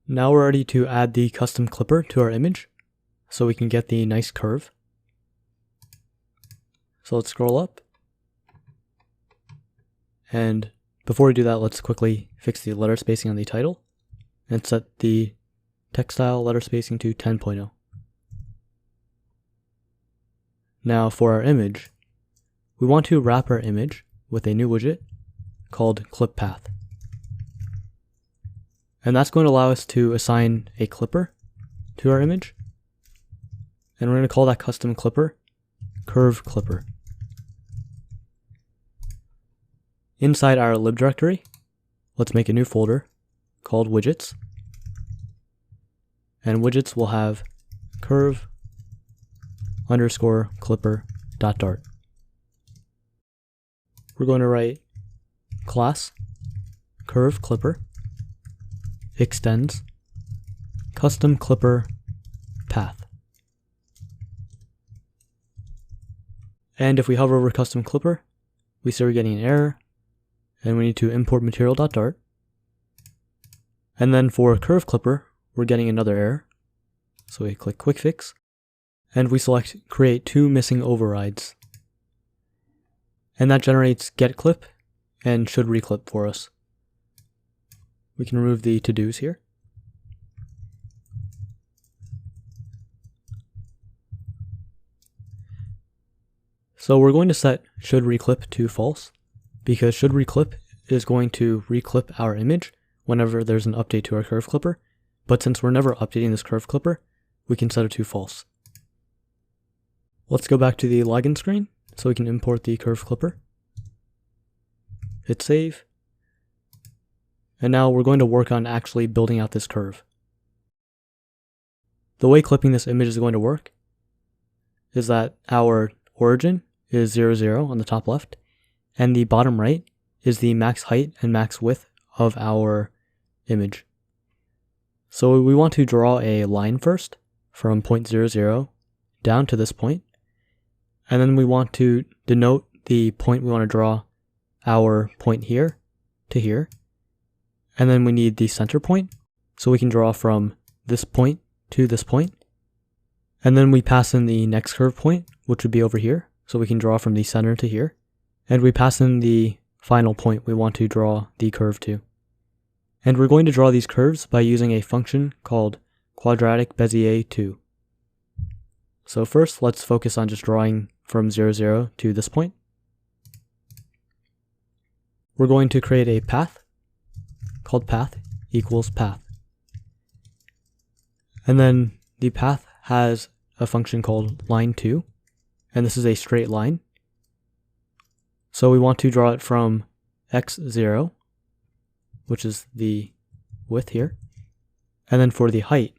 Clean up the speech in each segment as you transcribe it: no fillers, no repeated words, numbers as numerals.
Now we're ready to add the custom clipper to our image so we can get the nice curve. So let's scroll up. And before we do that, let's quickly fix the letter spacing on the title and set the text style letter spacing to 10.0. Now for our image, we want to wrap our image with a new widget called Clip Path. And that's going to allow us to assign a clipper to our image. And we're going to call that custom clipper Curve Clipper. Inside our lib directory, let's make a new folder called widgets. And widgets will have curve_clipper.dart. We're going to write class curve clipper extends custom clipper path. And if we hover over custom clipper, we see we're getting an error, and we need to import material.dart. And then for curve clipper, we're getting another error. So we click quick fix, and we select create two missing overrides. And that generates getClip and should reclip for us. We can remove the to-dos here. So we're going to set should reclip to false, because should reclip is going to reclip our image whenever there's an update to our curve clipper. But since we're never updating this curve clipper, we can set it to false. Let's go back to the login screen so we can import the curve clipper. Hit save. And now we're going to work on actually building out this curve. The way clipping this image is going to work is that our origin is 0, 0 on the top left, and the bottom right is the max height and max width of our image. So we want to draw a line first from point 0, 0 down to this point, and then we want to denote the point we want to draw our point here to here. And then we need the center point, so we can draw from this point to this point. And then we pass in the next curve point, which would be over here, so we can draw from the center to here. And we pass in the final point we want to draw the curve to. And we're going to draw these curves by using a function called quadratic Bezier 2. So first, let's focus on just drawing from 0, 0 to this point. We're going to create a path called path equals path. And then the path has a function called line2, and this is a straight line. So we want to draw it from x0, which is the width here. And then for the height,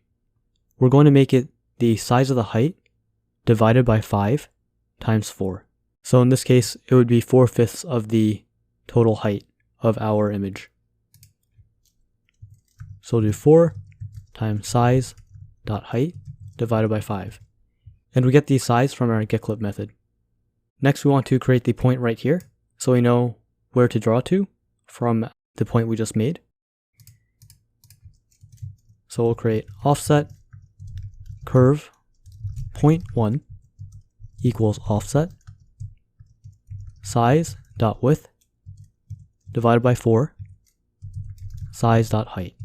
we're going to make it the size of the height divided by 5 times 4. So in this case, it would be 4/5 of the total height of our image. So we'll do 4 times size.height divided by 5. And we get the size from our getClip method. Next, we want to create the point right here, so we know where to draw to from the point we just made. So we'll create offset curve point 1 equals offset size.width divided by 4 size.height.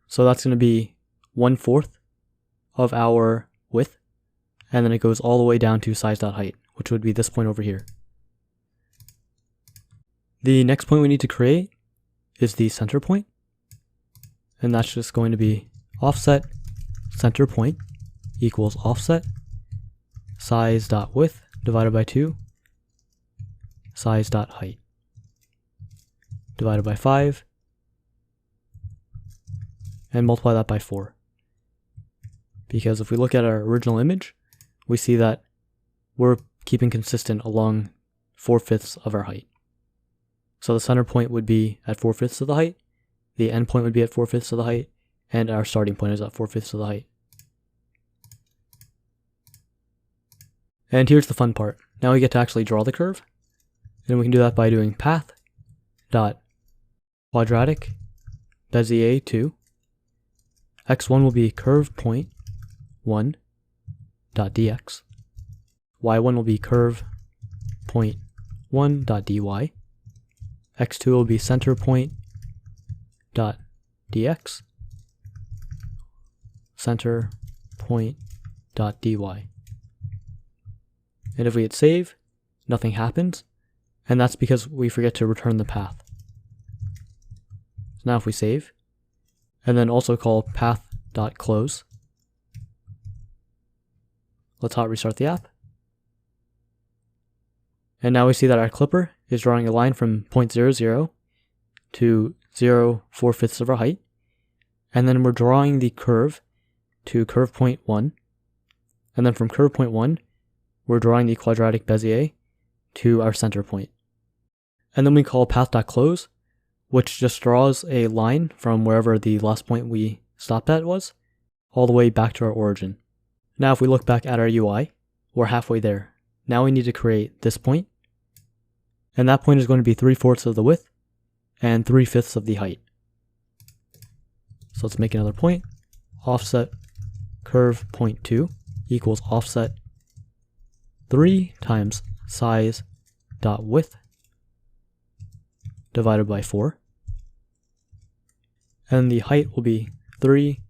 So that's going to be 1/4 of our width, and then it goes all the way down to size.height, which would be this point over here. The next point we need to create is the center point, and that's just going to be offset center point equals offset size.width divided by 2 size.height divided by 5, and multiply that by 4. Because if we look at our original image, we see that we're keeping consistent along 4/5 of our height. So the center point would be at 4/5 of the height, the end point would be at 4/5 of the height, and our starting point is at 4/5 of the height. And here's the fun part. Now we get to actually draw the curve, and we can do that by doing path dot quadratic Bezier 2. x1 will be curve point 1 dot dx. y1 will be curve point 1 dot dy. x2 will be center point dot dx. Center point dot dy. And if we hit save, nothing happens, and that's because we forget to return the path. So now if we save, and then also call path.close, let's hot restart the app. And now we see that our clipper is drawing a line from 0.00 to 0.4 of our height, and then we're drawing the curve to curve point 1, and then from curve point 1, we're drawing the quadratic Bezier to our center point. And then we call path.close, which just draws a line from wherever the last point we stopped at was, all the way back to our origin. Now if we look back at our UI, we're halfway there. Now we need to create this point, and that point is going to be 3/4 of the width and 3/5 of the height. So let's make another point. Offset curve point 2 equals offset 3 times size dot width divided by 4. And the height will be 3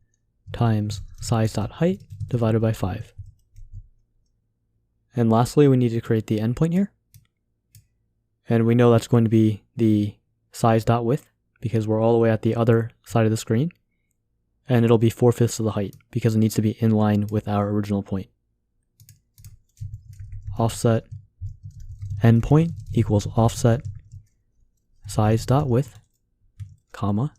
times size dot height divided by 5. And lastly, we need to create the endpoint here. And we know that's going to be the size dot width because we're all the way at the other side of the screen. And it'll be 4/5 of the height because it needs to be in line with our original point. Offset endpoint equals offset size dot width, comma,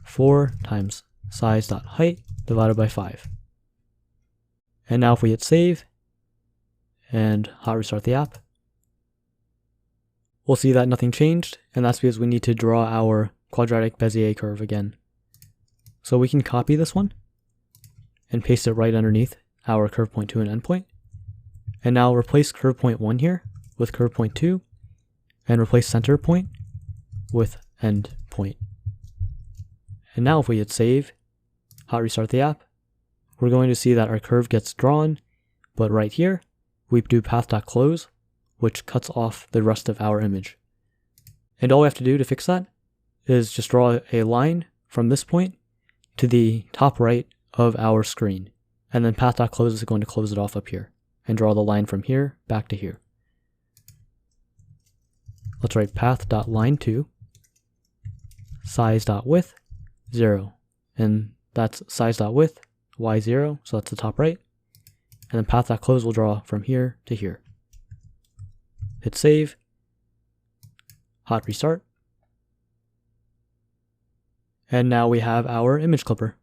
4 times size dot height divided by 5. And now if we hit save and hot restart the app, we'll see that nothing changed, and that's because we need to draw our quadratic Bezier curve again. So we can copy this one and paste it right underneath our curve point 2 and endpoint. And now replace curve point 1 here with curve point 2 and replace center point with end point. And now if we hit save, hot restart the app, we're going to see that our curve gets drawn, but right here we do path.close, which cuts off the rest of our image. And all we have to do to fix that is just draw a line from this point to the top right of our screen. And then path.close is going to close it off up here and draw the line from here back to here. Let's write path.line2 size.width 0. And that's size.width y0, so that's the top right. And then path.close will draw from here to here. Hit save, hot restart. And now we have our image clipper.